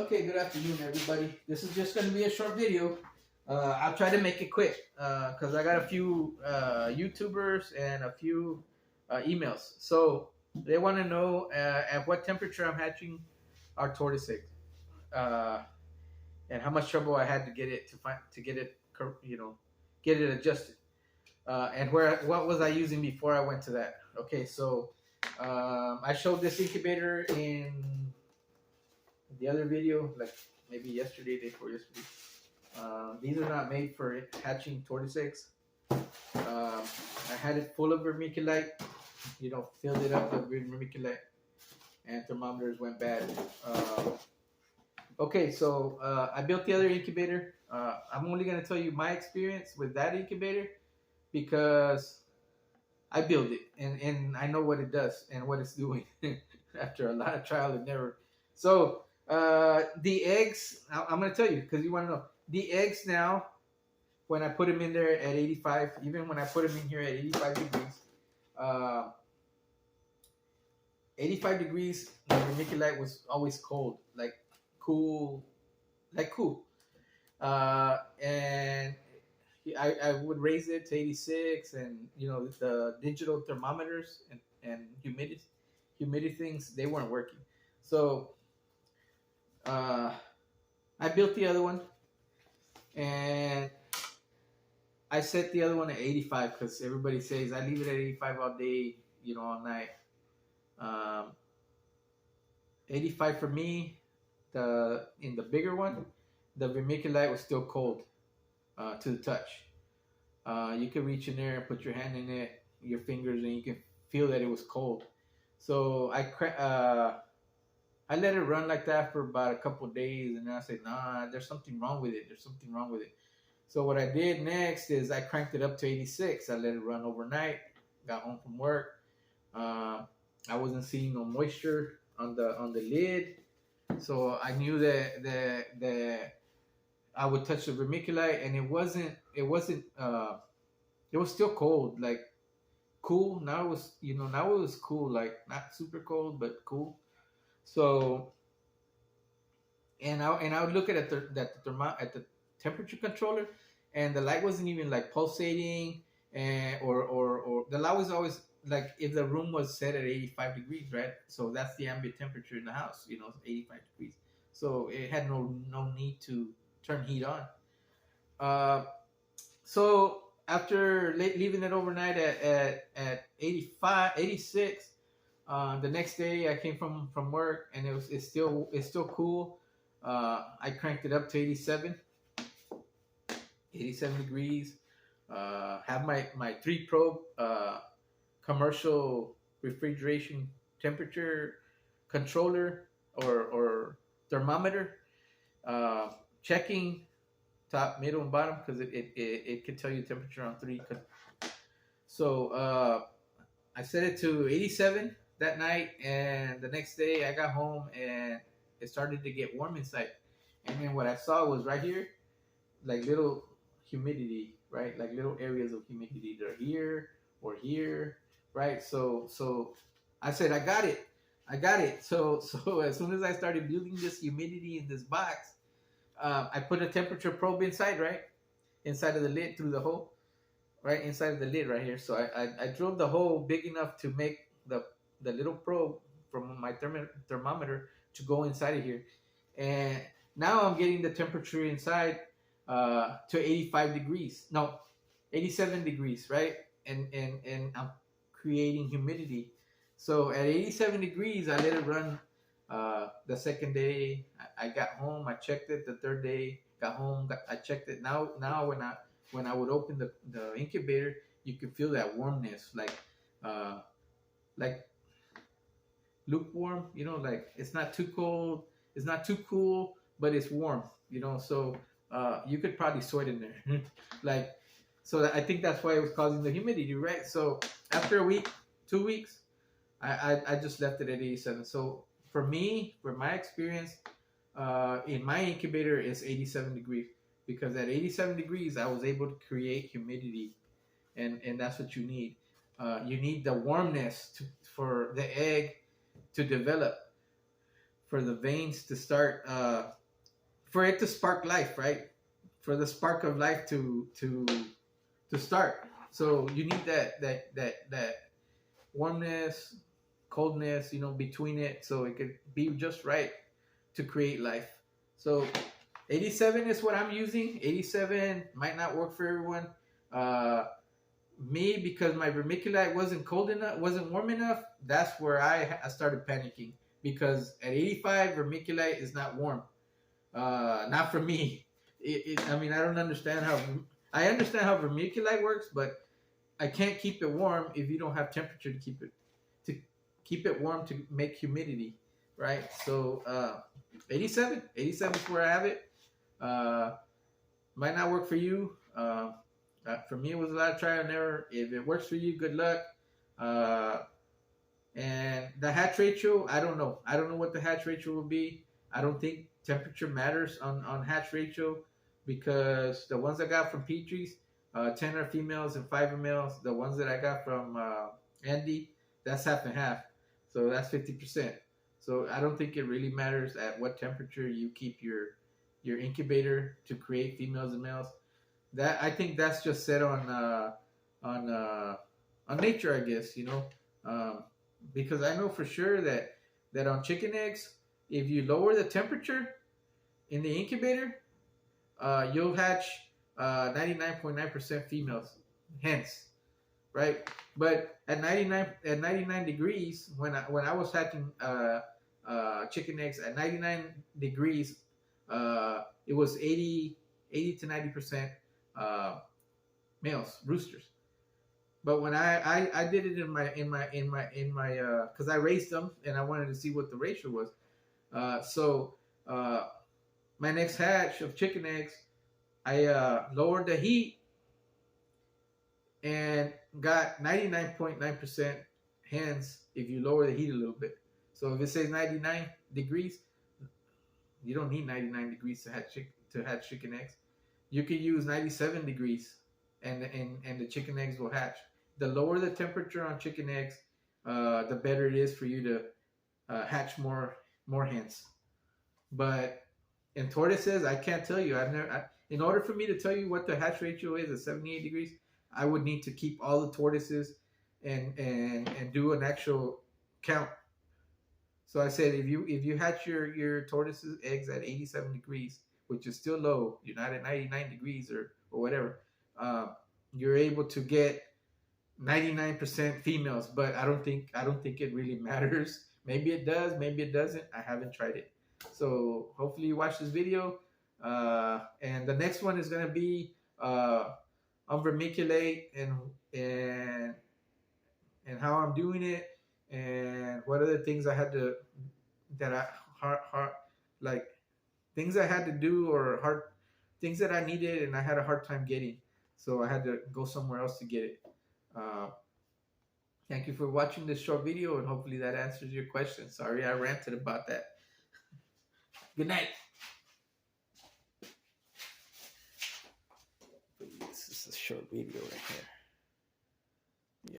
Okay, good afternoon, everybody. This is just going to be a short video. I'll try to make it quick because I got a few YouTubers and a few emails. So they want to know at what temperature I'm hatching our tortoise egg, uh, and how much trouble I had to get it to get it, get it adjusted, and what was I using before I went to that. Okay, so I showed this incubator in the other video, like maybe yesterday, day before yesterday. These are not made for hatching tortoise eggs. I had it full of vermiculite, filled it up with vermiculite, and thermometers went bad. Okay, so I built the other incubator. I'm only going to tell you my experience with that incubator because I built it and I know what it does and what it's doing after a lot of trial and error. So the eggs, I'm going to tell you because you want to know. The eggs now, when I put them in there at 85, even when I put them in here at 85 degrees, 85 degrees, the vermiculite was always cold, like cool. And I would raise it to 86, and the digital thermometers and humidity things, they weren't working. So I built the other one. And I set the other one at 85 because everybody says I leave it at 85 all day, all night. 85 for me. In the bigger one, the vermiculite was still cold to the touch. You could reach in there and put your hand in it, your fingers, and you can feel that it was cold. So I let it run like that for about a couple of days, and then I said, nah, there's something wrong with it. So what I did next is I cranked it up to 86. I let it run overnight. Got home from work. I wasn't seeing no moisture on the lid, so I knew that I would touch the vermiculite, and it was still cold, like cool. Now it was cool, like not super cold, but cool. So, and I would look at the temperature controller, and the light wasn't even like pulsating, and or the light was always like if the room was set at 85 degrees, right? So that's the ambient temperature in the house, 85 degrees. So it had no need to turn heat on. So after leaving it overnight at 85, 86. The next day I came from work, and it's still cool. I cranked it up to 87 degrees. Have my 3 probe commercial refrigeration temperature controller or thermometer, checking top, middle, and bottom because it can tell you temperature on 3. So I set it to 87 that night, and the next day I got home and it started to get warm inside. And then what I saw was right here, like little humidity, right? Like little areas of humidity. They're here or here, right? So I said, I got it. So as soon as I started building this humidity in this box, I put a temperature probe inside, right? Inside of the lid through the hole, right? Inside of the lid right here. So I drilled the hole big enough to make the little probe from my thermometer to go inside of here. And now I'm getting the temperature inside to 85 degrees. No, 87 degrees, right? And I'm creating humidity. So at 87 degrees, I let it run the second day. I got home, I checked it. The third day, got home, I checked it. Now when I would open the incubator, you could feel that warmness, like lukewarm, like it's not too cold, it's not too cool, but it's warm, so you could probably sweat in there. Like, so I think that's why it was causing the humidity, right? So after a week, 2 weeks, I just left it at 87. So for me, for my experience, in my incubator is 87 degrees, because at 87 degrees I was able to create humidity, and that's what you need. You need the warmness for the egg to develop. for the veins to start, for it to spark life, right? For the spark of life to start. So you need that warmness, coldness, between it, so it could be just right to create life. So 87 is what I'm using. 87 might not work for everyone. Me, because my vermiculite wasn't warm enough. That's where I started panicking, because at 85 vermiculite is not warm. Not for me. I mean, I don't understand how. I understand how vermiculite works, but I can't keep it warm if you don't have temperature to keep it warm to make humidity, right? So 87 is where I have it. Might not work for you. For me, it was a lot of trial and error. If it works for you, good luck. And the hatch ratio, I don't know. I don't know what the hatch ratio will be. I don't think temperature matters on hatch ratio, because the ones I got from Petrie's, 10 are females and 5 are males. The ones that I got from Andy, that's half and half. So that's 50%. So I don't think it really matters at what temperature you keep your incubator to create females and males. That, I think that's just set on nature, I guess, because I know for sure that on chicken eggs, if you lower the temperature in the incubator, you'll hatch 99.9% females, hens, right? But at 99 degrees, when I was hatching chicken eggs at 99 degrees, it was 80 to 90% males, roosters. But when I did it in my because I raised them and I wanted to see what the ratio was. So my next hatch of chicken eggs, I lowered the heat and got 99.9% hens if you lower the heat a little bit. So if it says 99 degrees, you don't need 99 degrees to hatch chicken eggs. You could use 97 degrees and the chicken eggs will hatch. The lower the temperature on chicken eggs, the better it is for you to hatch more hens. But in tortoises, I can't tell you. In order for me to tell you what the hatch ratio is at 78 degrees, I would need to keep all the tortoises and do an actual count. So I said, if you hatch your tortoises eggs at 87 degrees, which is still low, you're not at 99 degrees or whatever, you're able to get 99% females. But I don't think it really matters. Maybe it does, maybe it doesn't. I haven't tried it. So hopefully you watch this video, and the next one is gonna be on vermiculite and how I'm doing it, and what other things I had to things I had to do, or hard things that I needed and I had a hard time getting, so I had to go somewhere else to get it. Thank you for watching this short video, and hopefully that answers your question. Sorry I ranted about that. Good night. This is a short video right here.